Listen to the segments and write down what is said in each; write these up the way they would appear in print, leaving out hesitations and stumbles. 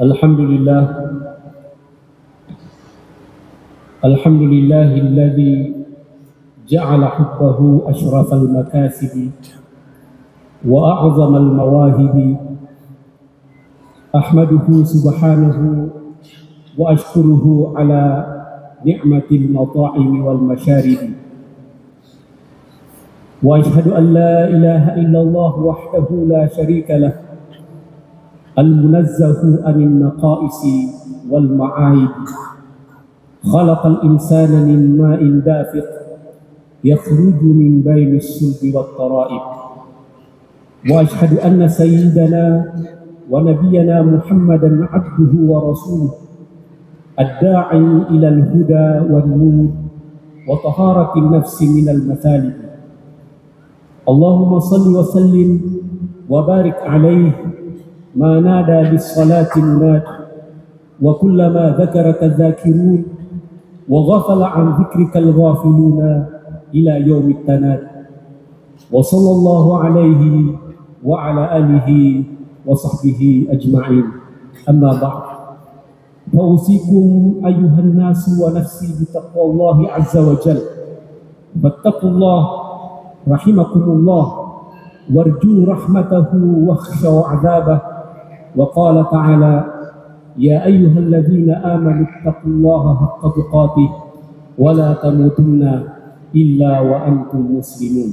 Alhamdulillah, alhamdulillahilladzi ja'ala hubbahu ashrafal makasibi wa a'zamal mawahibi. Ahmaduhu subhanahu wa ashkuruhu ala ni'matil mata'imi wal masyaribi. Wa ashhadu an la ilaha illallah wahdahu la syarika lah, المنزه عن النقائص والمعايب. خلق الإنسان من ماء دافق يخرج من بين الصلب والترائب. وأشهد أن سيدنا ونبينا محمدا عبده ورسوله الداعي إلى الهدى والنور وطهارة النفس من المثالب. اللهم صل وسلم وبارك عليه ما نادى بالصلاة مناد، وكلما ذكرك الذاكرون وغفل عن ذكرك الغافلون إلى يوم التناد. وصلى الله عليه وعلى آله وصحبه أجمعين. أما بعد، فأوصيكم أيها الناس ونفسي بتقوى الله عز وجل. فاتقوا الله رحمكم الله، وارجوا رحمته واخشوا عذابه. وقال تعالى: يا أيها الذين آمنوا اتقوا الله حق تقاته ولا تموتن إلا وأنتم مسلمون.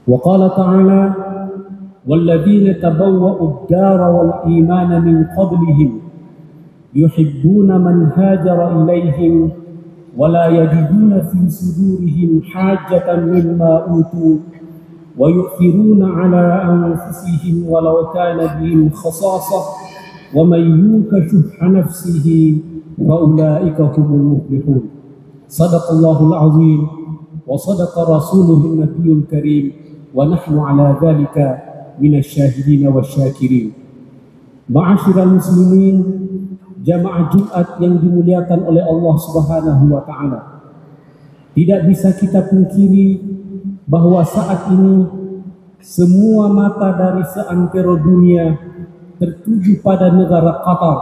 وقال تعالى: والذين تبوأوا الدار والإيمان من قبلهم يحبون من هاجر إليهم ولا يجدون في صدورهم حاجة مما أوتوا ويؤثرون على أنفسهم ولو كان بهم خصاصة ومن يوق شح نفسه فأولئك هم المفلحون. صدق الله العظيم وصدق رسوله النبي الكريم ونحن على ذلك من الشاهدين والشاكرين. Ma'asyiral muslimin, jamaah Jumat yang dimuliakan oleh Allah Subhanahu wa taala. Tidak bisa kita pungkiri bahwa saat ini semua mata dari seantero dunia tertuju pada negara Qatar,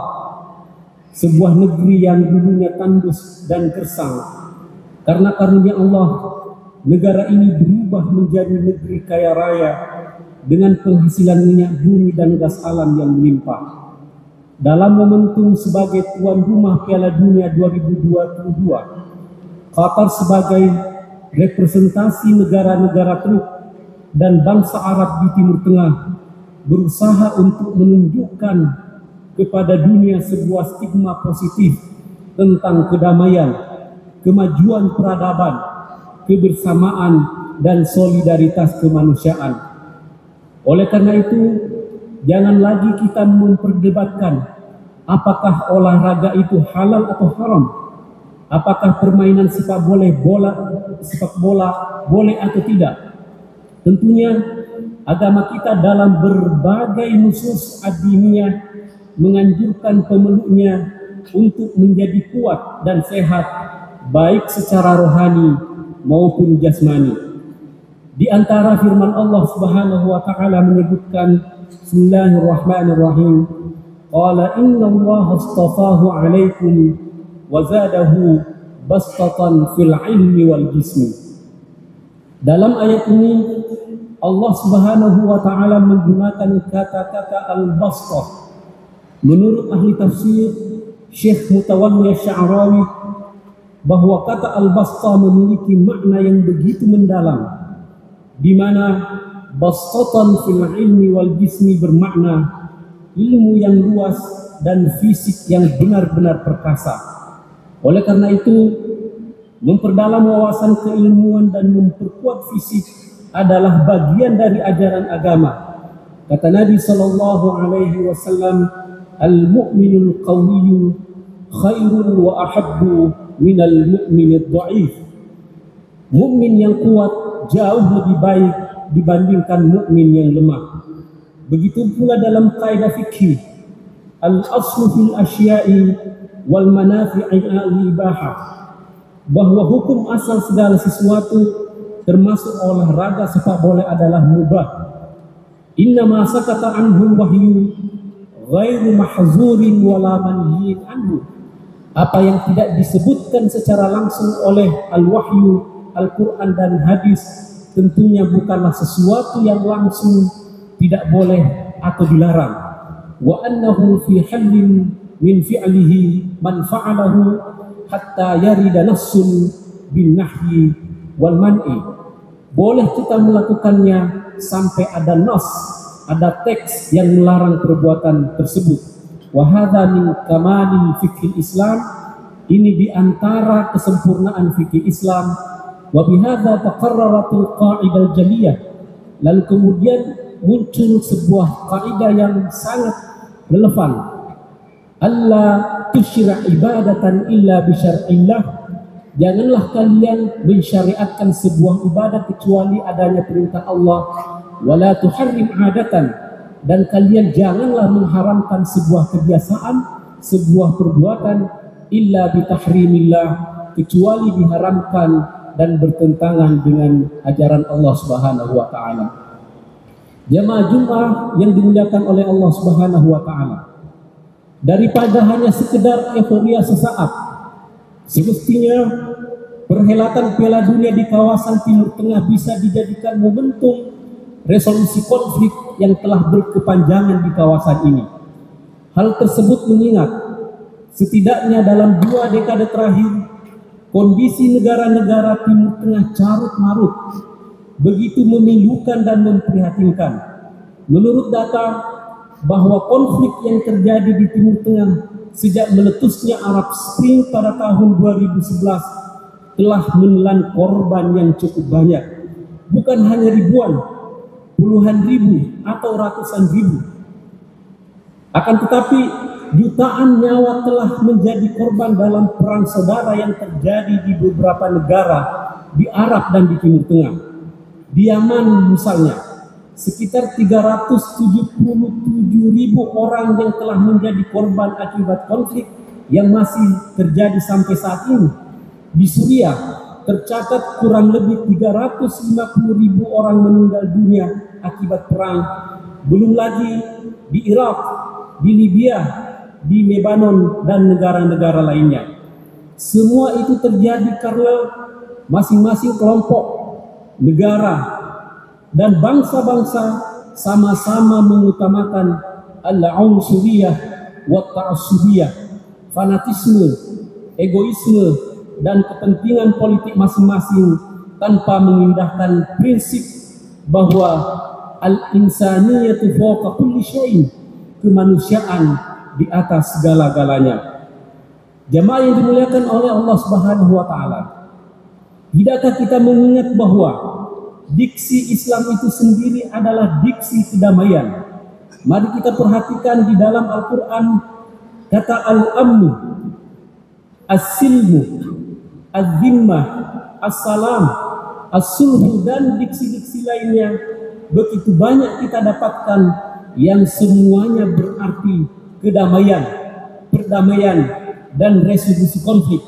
sebuah negeri yang dulunya tandus dan gersang. Karena karunia Allah, negara ini berubah menjadi negeri kaya raya dengan penghasilan minyak bumi dan gas alam yang melimpah. Dalam momentum sebagai tuan rumah Piala Dunia 2022, Qatar sebagai representasi negara-negara Teluk dan bangsa Arab di Timur Tengah berusaha untuk menunjukkan kepada dunia sebuah stigma positif tentang kedamaian, kemajuan peradaban, kebersamaan, dan solidaritas kemanusiaan. Oleh karena itu, jangan lagi kita memperdebatkan apakah olahraga itu halal atau haram. Apakah permainan sepak bola boleh atau tidak? Tentunya agama kita dalam berbagai nusus ad-diniyah menganjurkan pemeluknya untuk menjadi kuat dan sehat, baik secara rohani maupun jasmani. Di antara firman Allah Subhanahu wa taala menyebutkan, Bismillahirrahmanirrahim, qala innallaha astafahu 'alaikum wa zadahu bastatan fil ilmi wal jismi. Dalam ayat ini Allah Subhanahu wa taala menggunakan kata-kata al-bastah. Menurut ahli tafsir Syekh Mutawalli Sya'rawi, bahwa kata al-bastah memiliki makna yang begitu mendalam, di mana bastatan fil ilmi wal jismi bermakna ilmu yang luas dan fisik yang benar-benar perkasa. Oleh karena itu, memperdalam wawasan keilmuan dan memperkuat fisik adalah bagian dari ajaran agama. Kata Nabi sallallahu alaihi wasallam, "Al-mu'minul qawiyyu khairun wa ahabbu minal mu'minid dha'if." Mukmin yang kuat jauh lebih baik dibandingkan mukmin yang lemah. Begitu pula dalam kaidah fikih, al-aslu fil asya'i wal manafi'i al-ibahah, bahwa hukum asal segala sesuatu termasuk olahraga sepak bola adalah mubah. Inna ma sakata anhum wahyu ghairu mahzurin wala manhiin anhu. Apa yang tidak disebutkan secara langsung oleh al-wahyu, Al-Quran dan hadis tentunya bukanlah sesuatu yang langsung tidak boleh atau dilarang. Wa annahu fi halin min fi'lihi man fa'alahu hatta yarida nassun bin nahyi wal man'i. Boleh kita melakukannya sampai ada nas, ada teks yang melarang perbuatan tersebut. Wa hadza min kamali fikih Islam. Ini di antara kesempurnaan fikih Islam. Wa bihadza taqarraratil qa'idah jaliyah. Lalu kemudian muncul sebuah kaidah yang sangat relevan. Allah tusyra' ibadatan illa bi syar'illah. Janganlah kalian mensyariatkan sebuah ibadah kecuali adanya perintah Allah. Wala tuharrim 'adatan, dan kalian janganlah mengharamkan sebuah kebiasaan, sebuah perbuatan illa bi tahrimillah, kecuali diharamkan dan bertentangan dengan ajaran Allah Subhanahu wa taala. Jamaah Jumat yang dimuliakan oleh Allah Subhanahu wa taala, daripada hanya sekedar euforia sesaat, semestinya perhelatan Piala Dunia di kawasan Timur Tengah bisa dijadikan momentum resolusi konflik yang telah berkepanjangan di kawasan ini. Hal tersebut mengingat setidaknya dalam 2 dekade terakhir kondisi negara-negara Timur Tengah carut marut, begitu memilukan dan memprihatinkan. Menurut data, bahwa konflik yang terjadi di Timur Tengah sejak meletusnya Arab Spring pada tahun 2011 telah menelan korban yang cukup banyak. Bukan hanya ribuan, puluhan ribu atau ratusan ribu. Akan tetapi jutaan nyawa telah menjadi korban dalam perang saudara yang terjadi di beberapa negara di Arab dan di Timur Tengah. Di Yaman misalnya, sekitar 377.000 orang yang telah menjadi korban akibat konflik yang masih terjadi sampai saat ini. Di Suriah tercatat kurang lebih 350.000 orang meninggal dunia akibat perang. Belum lagi di Irak, di Libya, di Lebanon dan negara-negara lainnya. Semua itu terjadi karena masing-masing kelompok, negara, dan bangsa-bangsa sama-sama mengutamakan al-unsuriyah wa ta'assubiyah, fanatisme, egoisme, dan kepentingan politik masing-masing tanpa mengindahkan prinsip bahwa al-insaniyatu fawqa kulli syai'in, kemanusiaan di atas segala-galanya. Jamaah yang dimuliakan oleh Allah Subhanahu wa taala, tidakkah kita mengingat bahwa diksi Islam itu sendiri adalah diksi kedamaian? Mari kita perhatikan di dalam Al-Quran kata al-amnu, as-silmu, az-zimmah, as-salam, as-sulhu, dan diksi-diksi lainnya begitu banyak kita dapatkan yang semuanya berarti kedamaian, perdamaian, dan resolusi konflik.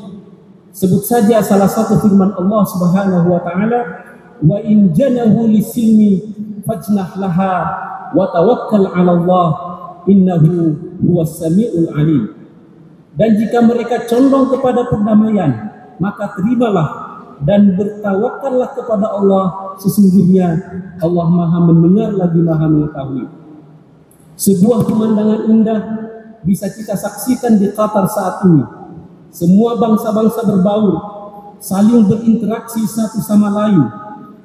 Sebut saja salah satu firman Allah Subhanahu wa taala, wa in janahu lisilmi fajnah laha wa tawakkal 'ala Allah innahu huwas samiul alim. Dan jika mereka condong kepada perdamaian, maka terimalah dan bertawakallah kepada Allah, sesungguhnya Allah Maha mendengar lagi Maha mengetahui. Sebuah pemandangan indah bisa kita saksikan di Qatar saat ini. Semua bangsa-bangsa berbaur, saling berinteraksi satu sama lain.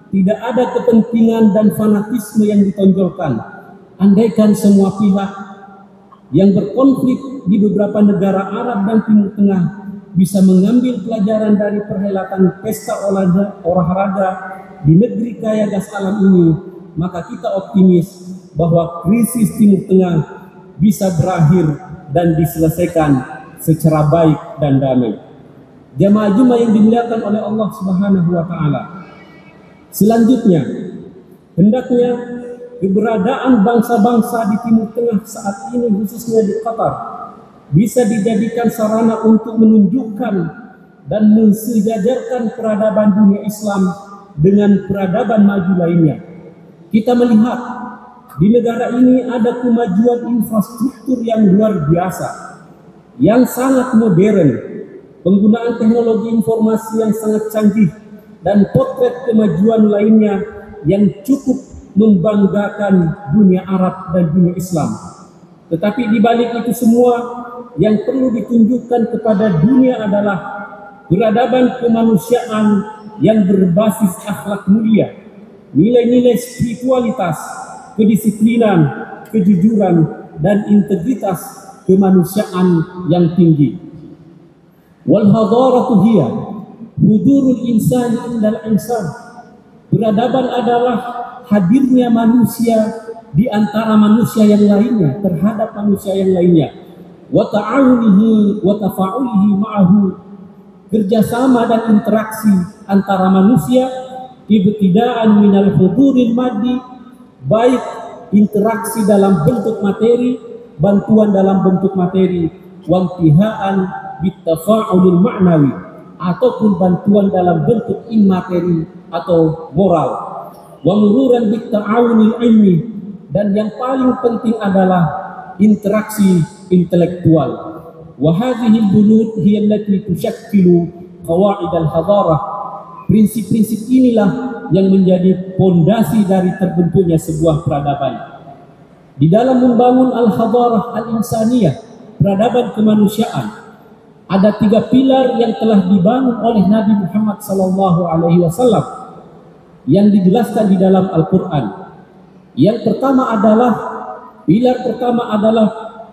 Tidak ada kepentingan dan fanatisme yang ditonjolkan. Andaikan semua pihak yang berkonflik di beberapa negara Arab dan Timur Tengah bisa mengambil pelajaran dari perhelatan pesta olahraga di negeri kaya gas alam ini, maka kita optimis bahwa krisis Timur Tengah bisa berakhir dan diselesaikan secara baik dan damai. Jamaah Jumat yang dimuliakan oleh Allah Subhanahu wa taala. Selanjutnya, hendaknya keberadaan bangsa-bangsa di Timur Tengah saat ini, khususnya di Qatar, bisa dijadikan sarana untuk menunjukkan dan mensejajarkan peradaban dunia Islam dengan peradaban maju lainnya. Kita melihat di negara ini ada kemajuan infrastruktur yang luar biasa, yang sangat modern, penggunaan teknologi informasi yang sangat canggih, dan potret kemajuan lainnya yang cukup membanggakan dunia Arab dan dunia Islam. Tetapi di balik itu semua, yang perlu ditunjukkan kepada dunia adalah peradaban kemanusiaan yang berbasis akhlak mulia, nilai-nilai spiritualitas, kedisiplinan, kejujuran, dan integritas kemanusiaan yang tinggi. Wal hadaratu hiya hudurul insani indal insan. Peradaban adalah hadirnya manusia di antara manusia yang lainnya terhadap manusia yang lainnya. Wa ta'awunihi wa tafa'ulihi ma'ahu, kerjasama dan interaksi antara manusia, ibtida'an minal huduril maddi, baik interaksi dalam bentuk materi, bantuan dalam bentuk materi, wantiha'an bittafa'ulil ma'nawi, ataupun bantuan dalam bentuk immateri atau moral, wa mururan bitta'awunil ilmi, dan yang paling penting adalah interaksi intelektual. Wa hadhihi al-bunud hiya allati tushakkilu qawaid al-hadarah. Prinsip-prinsip inilah yang menjadi pondasi dari terbentuknya sebuah peradaban. Di dalam membangun al-hadarah al-insaniyah, peradaban kemanusiaan, ada 3 pilar yang telah dibangun oleh Nabi Muhammad SAW yang dijelaskan di dalam Al-Quran. Yang pertama adalah, pilar pertama adalah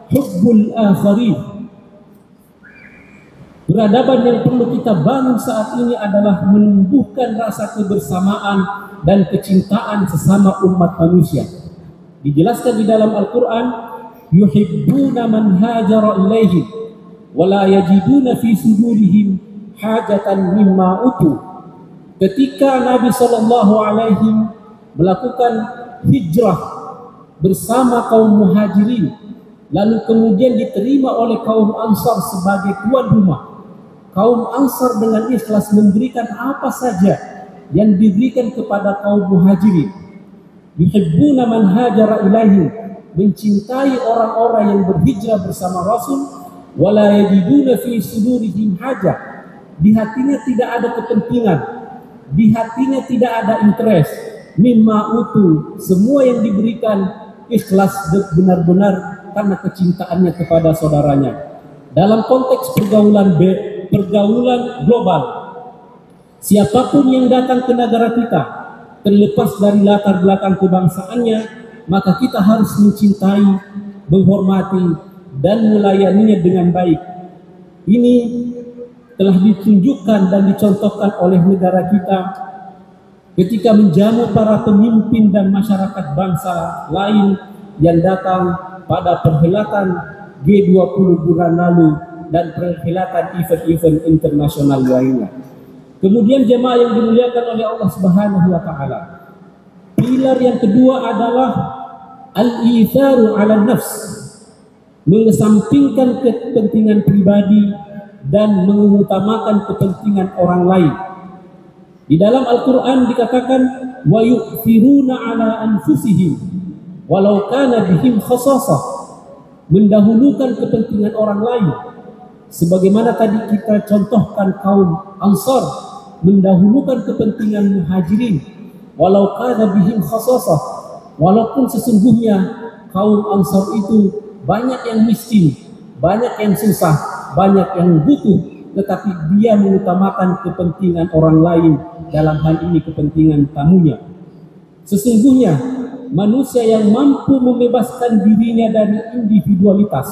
hubbul akharin. Peradaban yang perlu kita bangun saat ini adalah menumbuhkan rasa kebersamaan dan kecintaan sesama umat manusia. Dijelaskan di dalam Al-Quran, yuhibbuna man hajara ilaihim wa la yajiduna fi sudurihim hajatan mimma utu. Ketika Nabi SAW melakukan hijrah bersama kaum muhajirin, lalu kemudian diterima oleh kaum Ansar sebagai tuan rumah, kaum Ansar dengan ikhlas memberikan apa saja yang diberikan kepada kaum muhajirin. Yuhibbuna man hajara ilaihim, mencintai orang-orang yang berhijrah bersama Rasul, wala yajiduna fi sudurihim hajah, di hatinya tidak ada kepentingan, di hatinya tidak ada interest, mimma utu, semua yang diberikan ikhlas benar-benar karena kecintaannya kepada saudaranya. Dalam konteks pergaulan global, siapapun yang datang ke negara kita, terlepas dari latar belakang kebangsaannya, maka kita harus mencintai, menghormati, dan melayaninya dengan baik. Ini telah ditunjukkan dan dicontohkan oleh negara kita ketika menjamu para pemimpin dan masyarakat bangsa lain yang datang pada perhelatan G20 bulan lalu dan perhelatan event-event internasional lainnya. Kemudian jemaah yang dimuliakan oleh Allah Subhanahu wa taala, pilar yang kedua adalah al-itharu 'ala nafs, mengesampingkan kepentingan pribadi dan mengutamakan kepentingan orang lain. Di dalam Al-Quran dikatakan wa yu'thiruna 'ala anfusihim walau kana bihim khasasah, mendahulukan kepentingan orang lain. Sebagaimana tadi kita contohkan kaum Ansar mendahulukan kepentingan muhajirin walau kana bihim khasasah, walaupun sesungguhnya kaum Ansar itu banyak yang miskin, banyak yang susah, banyak yang butuh, tetapi dia mengutamakan kepentingan orang lain, dalam hal ini kepentingan tamunya. Sesungguhnya manusia yang mampu membebaskan dirinya dari individualitas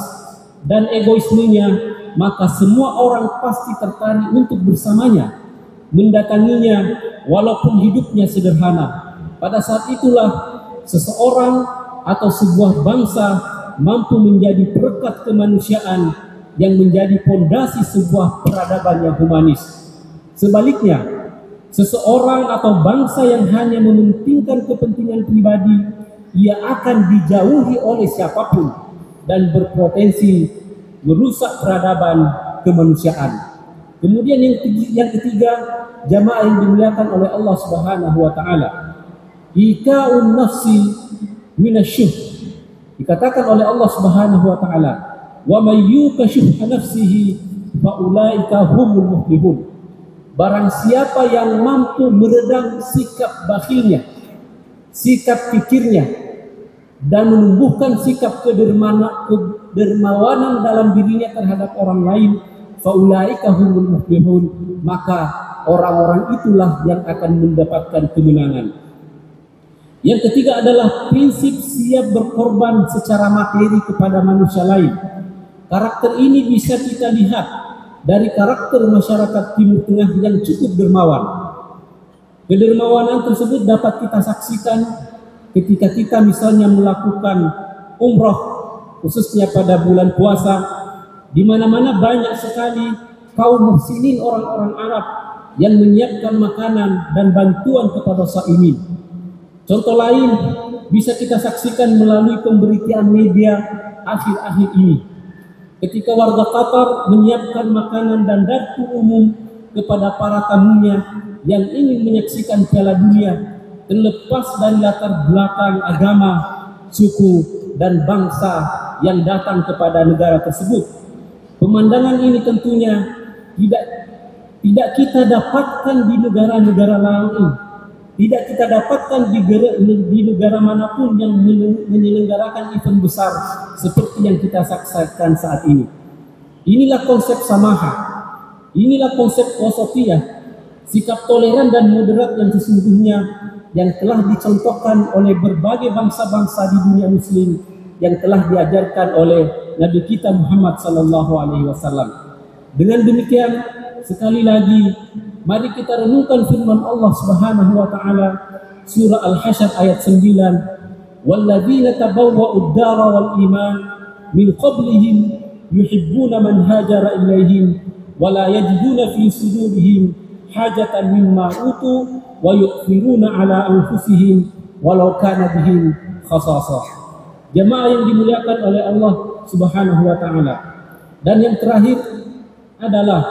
dan egoismenya maka semua orang pasti tertarik untuk bersamanya, mendatanginya walaupun hidupnya sederhana. Pada saat itulah seseorang atau sebuah bangsa mampu menjadi perekat kemanusiaan yang menjadi fondasi sebuah peradaban yang humanis. Sebaliknya, seseorang atau bangsa yang hanya mementingkan kepentingan pribadi, ia akan dijauhi oleh siapapun dan berpotensi merusak peradaban kemanusiaan. Kemudian yang ketiga, jamaah yang dimuliakan oleh Allah Subhanahu wa taala, ika'un nafsi minasyuh. Dikatakan oleh Allah Subhanahu wa taala, wa may yuqa syuhha nafsihi fa ulaika humul muflihun. Barang siapa yang mampu meredam sikap bakhilnya, sikap pikirnya, dan menumbuhkan sikap kedermawanan dalam dirinya terhadap orang lain, faulaika humul muflihun, maka orang-orang itulah yang akan mendapatkan kemenangan. Yang ketiga adalah prinsip siap berkorban secara materi kepada manusia lain. Karakter ini bisa kita lihat dari karakter masyarakat Timur Tengah yang cukup dermawan. Kedermawanan tersebut dapat kita saksikan ketika kita misalnya melakukan umroh, khususnya pada bulan puasa, di mana-mana banyak sekali kaum muhsinin orang-orang Arab yang menyiapkan makanan dan bantuan kepada shaimin. Contoh lain bisa kita saksikan melalui pemberitaan media akhir-akhir ini. Ketika warga Qatar menyiapkan makanan dan dapur umum kepada para tamunya yang ingin menyaksikan Piala Dunia, terlepas dari latar belakang agama, suku, dan bangsa yang datang kepada negara tersebut. Pemandangan ini tentunya tidak kita dapatkan di negara-negara lain. Tidak kita dapatkan di negara manapun yang menyelenggarakan event besar seperti yang kita saksikan saat ini. Inilah konsep samaha, inilah konsep wasatiyah, sikap toleran dan moderat yang sesungguhnya yang telah dicontohkan oleh berbagai bangsa-bangsa di dunia muslim, yang telah diajarkan oleh Nabi kita Muhammad SAW. Dengan demikian, sekali lagi, mari kita renungkan firman Allah Subhanahu wa taala surah Al-Hasyr ayat 9, walladzina tabawwa'ud dara wal iman min qablihim yuhibbuna man hajara ilaihim wa la yajiduna fi sudurihim hajatan mimma utu wa yu'thiruna ala anfusihim walau kana bihim khasasah. Jemaah yang dimuliakan oleh Allah Subhanahu wa taala. Dan yang terakhir adalah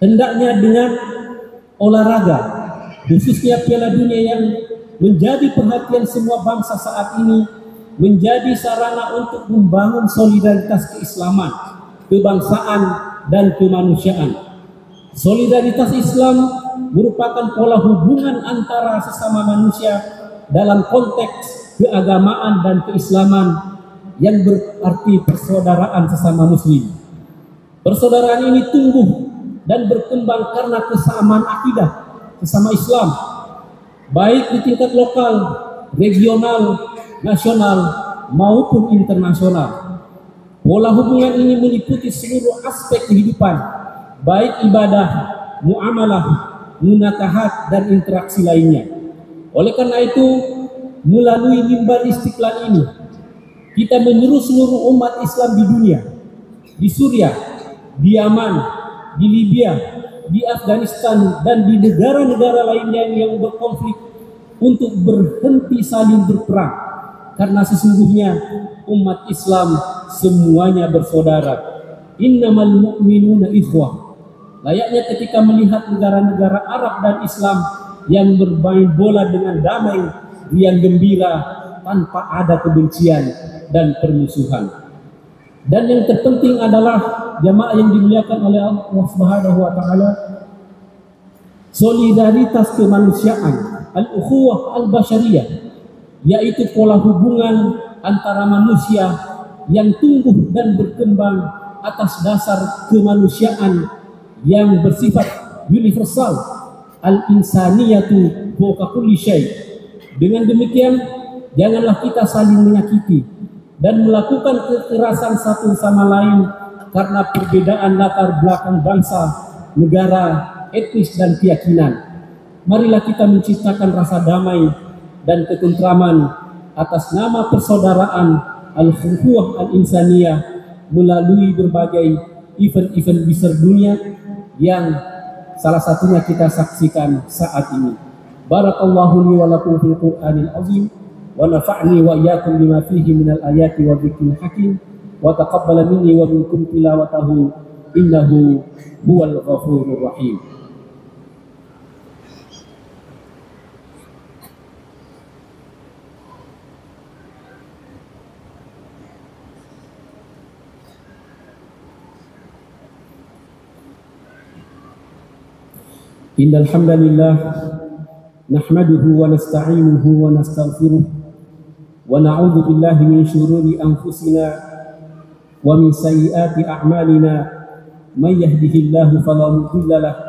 hendaknya dengan olahraga, khususnya Piala Dunia yang menjadi perhatian semua bangsa saat ini, menjadi sarana untuk membangun solidaritas keislaman, kebangsaan, dan kemanusiaan. Solidaritas Islam merupakan pola hubungan antara sesama manusia dalam konteks keagamaan dan keislaman yang berarti persaudaraan sesama muslim. Persaudaraan ini tumbuh dan berkembang karena kesamaan akidah, sesama Islam, baik di tingkat lokal, regional, nasional, maupun internasional. Pola hubungan ini meliputi seluruh aspek kehidupan, baik ibadah, muamalah, munakahat, dan interaksi lainnya. Oleh karena itu, melalui mimbar Istiqlal ini, kita menyeru seluruh umat Islam di dunia, di Suriah, di Yaman, di Libya, di Afghanistan, dan di negara-negara lainnya yang berkonflik untuk berhenti saling berperang, karena sesungguhnya umat Islam semuanya bersaudara. Innamal mu'minuna ikhwah. Layaknya ketika melihat negara-negara Arab dan Islam yang bermain bola dengan damai, riang gembira, tanpa ada kebencian dan permusuhan. Dan yang terpenting adalah jamaah yang dimuliakan oleh Allah Subhanahu wa taala, solidaritas kemanusiaan, al-ukhuwah al-basyariyah, yaitu pola hubungan antara manusia yang tumbuh dan berkembang atas dasar kemanusiaan yang bersifat universal, al-insaniyatu fawqa kulli syai'. Dengan demikian, janganlah kita saling menyakiti dan melakukan kekerasan satu sama lain, karena perbedaan latar belakang bangsa, negara, etnis dan keyakinan. Marilah kita menciptakan rasa damai dan ketentraman atas nama persaudaraan al-ukhuwah al-insaniyah melalui berbagai event-event besar dunia yang salah satunya kita saksikan saat ini. Barakallahu li wa lakum fil Qur'anil azim wa nafa'ni wa iyyakum bima fihi minal ayati wa dzikril hakim wa taqabbala minni wa minkum tilawatahu innahu huwal ghafurur rahim. Innal hamdalillah nahmaduhu wa nasta'inuhu wa nastaghfiruh wa na'udzu billahi min shururi anfusina wa min sayyiati a'malina may yahdihillahu fala mudilla lahu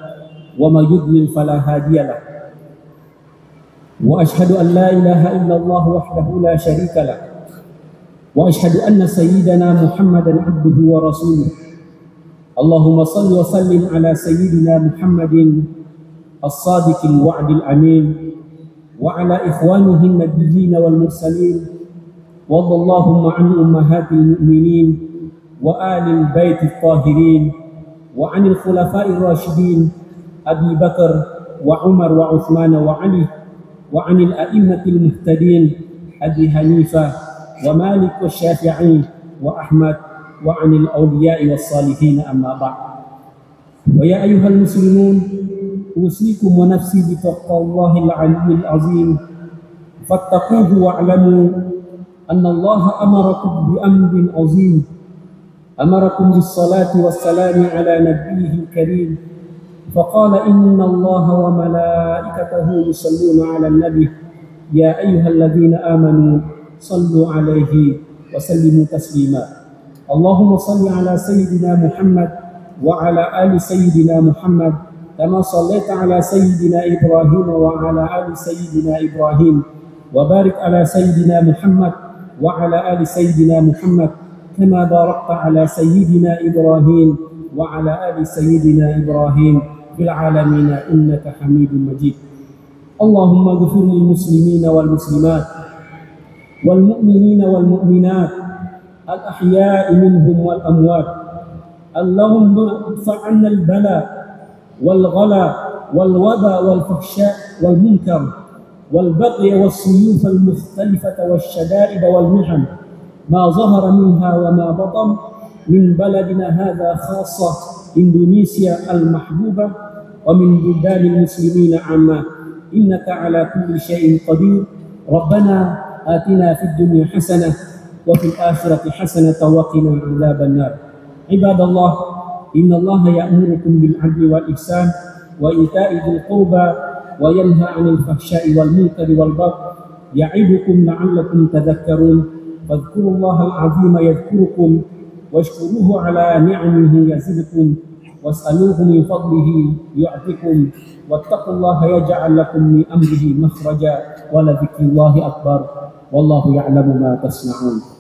wa may yudlil fala hadiya lahu wa ashhadu an la ilaha illallah wahdahu la syarika lahu wa ashhadu anna sayyidana Muhammadan abduhu wa rasuluh. Allahumma salli wa sallim ala sayyidina Muhammadin الصادق الوعد الأمين وعلى إخوانه النبيين والمرسلين وارض اللهم عن أمهات المؤمنين وآل البيت الطاهرين وعن الخلفاء الراشدين أبي بكر وعمر وعثمان وعلي وعن الأئمة المهتدين أبي حنيفة ومالك والشافعي وأحمد وعن الأولياء والصالحين أما بعد. ويا أيها المسلمون أوصيكم ونفسي بتقوى الله العلي العظيم فاتقوه واعلموا أن الله أمركم بأمر عظيم أمركم بالصلاة والسلام على نبيه الكريم فقال إن الله وملائكته يصلون على النبي يا أيها الذين آمنوا صلوا عليه وسلموا تسليما. اللهم صل على سيدنا محمد وعلى آل سيدنا محمد كما صليت على سيدنا إبراهيم وعلى آل سيدنا إبراهيم وبارك على سيدنا محمد وعلى آل سيدنا محمد كما باركت على سيدنا إبراهيم وعلى آل سيدنا إبراهيم في العالمين إنك حميد مجيد. اللهم اغفر للمسلمين والمسلمات والمؤمنين والمؤمنات الأحياء منهم والأموات. اللهم ادفع عنا البلاء والغلا والوباء والفحشاء والمنكر والبغي والسيوف المختلفة والشدائد والمحن ما ظهر منها وما بطن من بلدنا هذا خاصة إندونيسيا المحبوبة ومن بلدان المسلمين عامة إنك على كل شيء قدير. ربنا آتنا في الدنيا حسنة وفي الآخرة حسنة وقنا عذاب النار. عباد الله إن الله يأمركم بالعدل والإحسان وإيتاء ذي القربى وينهى عن الفحشاء والمنكر والبغي يعظكم لعلكم تذكرون. فاذكروا الله العظيم يذكركم واشكروه على نعمه يزدكم واسألوه من فضله يعطكم واتقوا الله يجعل لكم من أمره مخرجا ولذكر الله أكبر والله يعلم ما تصنعون.